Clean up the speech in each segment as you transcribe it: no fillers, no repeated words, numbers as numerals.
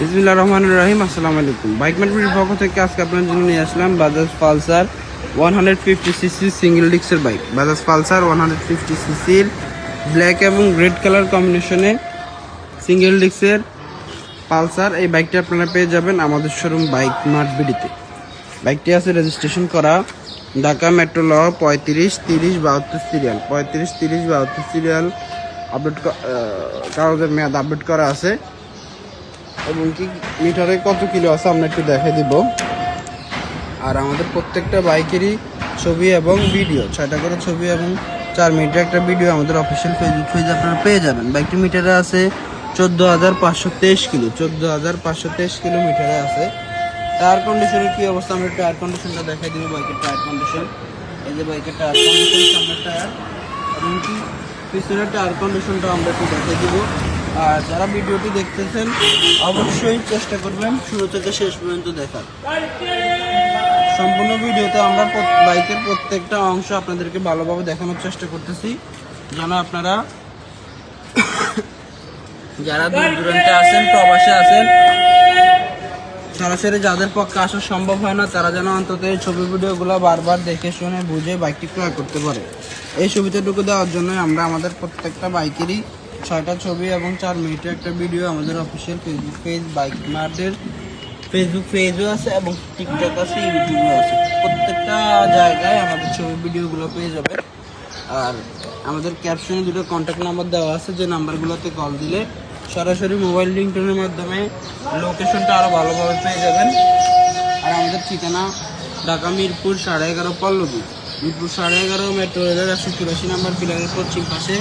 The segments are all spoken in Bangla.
বিসমিল্লাহির রহমানির রহিম। আসসালামু আলাইকুম। বাইক মার্কেটের পক্ষ থেকে আজকে আপনার জন্য নিয়ে আসলাম বাজাজ পালসার 150 সিসি সিঙ্গেল ডিস্কের বাইক। বাজাজ পালসার 150 সিসির ব্ল্যাক এবং রেড কালার কম্বিনেশনে সিঙ্গেল ডিস্কের পালসার এই বাইকটি আপনারা পেয়ে যাবেন আমাদের শোরুম বাইক মার্ট বিডিতে। বাইকটি আছে রেজিস্ট্রেশন করা ঢাকা মেট্রো ল 35-30-72 সিরিয়াল, 35-30-72 সিরিয়াল আপডেট কাগজের মেয়াদ আপডেট করা আছে এবং কি মিটারে কত কিলো আছে আমরা একটু দেখে দিব। আর আমাদের প্রত্যেকটা বাইকেরই ছবি এবং ভিডিও 6টা করে ছবি এবং 4 মিনিটের একটা ভিডিও আমাদের অফিসিয়াল ফেসবুক পেজে আপনারা পেয়ে যাবেন। বাইকটি মিটারে আছে 14,523 কিলো, 14,523 কিলোমিটারে আছে। টায়ার কন্ডিশনের কি অবস্থা আমরা টায়ার কন্ডিশনটা দেখাই দিব। বাইকের টায়ার কন্ডিশন, এই যে বাইকের টায়ার কন্ডিশন, সামনের টায়ার এবং কি পিছনের টায়ার কন্ডিশনটা আমরা একটু দেখাই দিব। আর যারা ভিডিওটি দেখতেছেন অবশ্যই চেষ্টা করবেন শুরু থেকে শেষ পর্যন্ত দেখার। সম্পূর্ণ ভিডিওতে আমরা বাইকের প্রত্যেকটা অংশ আপনাদেরকে ভালোভাবে দেখানোর চেষ্টা করতেছি, যেন আপনারা যারা দূর দূরান্তে আছেন, প্রবাসে আছেন, সরাসরি যাদের পক্ষে আসা সম্ভব হয় না, তারা যেন অন্তত এই ছবি ভিডিওগুলো বারবার দেখে শুনে বুঝে বাইকটি ক্রয় করতে পারে। এই সুবিধাটুকু দেওয়ার জন্য আমরা আমাদের প্রত্যেকটা বাইকেরই 6টা ছবি এবং 4 মিনিটের একটা ভিডিও আমাদের অফিসিয়াল ফেসবুক পেজ বাইক মার্টের ফেসবুক পেজও আছে এবং টিকটক আছে, ইউটিউবও আছে। প্রত্যেকটা জায়গায় আমাদের ছবি ভিডিওগুলো পেয়ে যাবে। আর আমাদের ক্যাপশনে দুটো কন্ট্যাক্ট নাম্বার দেওয়া আছে, যে নাম্বারগুলোতে কল দিলে সরাসরি মোবাইল রিংটোনের মাধ্যমে লোকেশনটা আরও ভালোভাবে পেয়ে যাবেন। আর আমাদের ঠিকানা ঢাকা মিরপুর 11.5 পল্লবী, মিরপুর 11.5 মেট্রো রেলের 184 নম্বর পিলারের পশ্চিম পাশে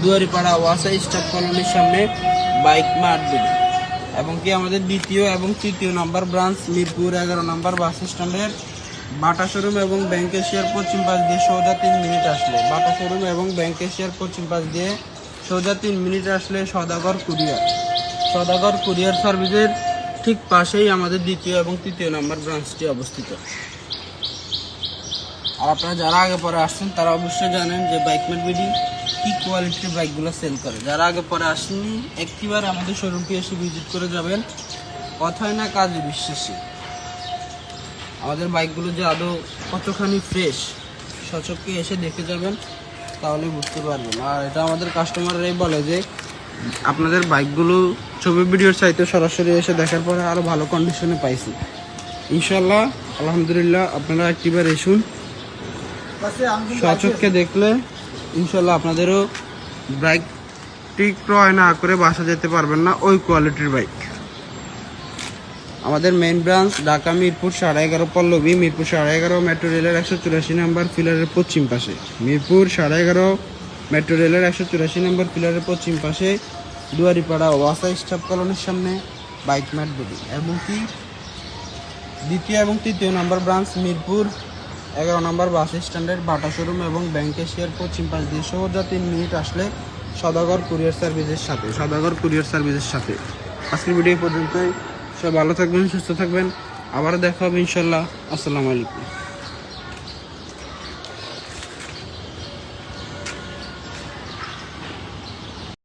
দুয়ারিপাড়া ওয়াসা স্টাফ কলোনির সামনে বাইক মার্ট বিডি। এবং কি আমাদের দ্বিতীয় এবং তৃতীয় নম্বর ব্রাঞ্চ মিরপুর 11 নম্বর বাস স্ট্যান্ডের বাটা শোরুম এবং ব্যাংক এশিয়ার পশ্চিম পাশ দিয়ে সোজা 3 মিনিট আসলে, বাটা শোরুম এবং ব্যাংক এশিয়ার পশ্চিম পাশ দিয়ে সোজা 3 মিনিট আসলে সদাগর কুরিয়ার সার্ভিসের ঠিক পাশেই আমাদের দ্বিতীয় এবং তৃতীয় নম্বর ব্রাঞ্চটি অবস্থিত। আর আপনারা যারা আগে পরে আসছেন তারা অবশ্যই জানেন যে বাইক মার্ট বিডি কি কোয়ালিটির বাইকগুলো সেল করে। যারা আগে পরে আসেননি একটিবার আমাদের শোরুমটি এসে ভিজিট করে যাবেন, কথাই না কাজে বিশ্বাসী। আমাদের বাইকগুলো যে আদৌ কতখানি ফ্রেশ সচক্ষে এসে দেখে যাবেন, তাহলে বুঝতে পারবেন। আর এটা আমাদের কাস্টমাররাই বলে যে আপনাদের বাইকগুলো ছবি ভিডিওর চাইতে সরাসরি এসে দেখার পরে আরও ভালো কন্ডিশনে পাইছি। ইনশাল্লাহ আলহামদুলিল্লাহ আপনারা একটিবার এসুন, সচক্ষে দেখলে ইনশাল্লাহ আপনাদেরও বাইকটি ক্রয় না করে বাসা যেতে পারবেন না, ওই কোয়ালিটির বাইক। আমাদের main branch Dhaka Mirpur 11.5 Pallabi, Mirpur 11.5 metro রেলের 184 নম্বর পিলারের পশ্চিম পাশে, মিরপুর 11.5 মেট্রো রেলের 184 নম্বর পিলারের পশ্চিম পাশে দুয়ারিপাড়া ওয়াসা স্টাফ কলোনির সামনে বাইক মার্ট বিডি। এবং কি দ্বিতীয় এবং তৃতীয় নম্বর ব্রাঞ্চ মিরপুর 11 নম্বর বাস স্ট্যান্ডের বাটা শোরুম এবং ব্যাংক এশিয়ার পশ্চিম পাশ দিয়ে সোজা 3 মিনিট আসলে সদাগর কুরিয়ার সার্ভিসের সাথে। আজকের ভিডিও পর্যন্তই। সব ভালো থাকবেন, সুস্থ থাকবেন, আবারও দেখা হবে ইনশাল্লাহ। আসসালামু আলাইকুম।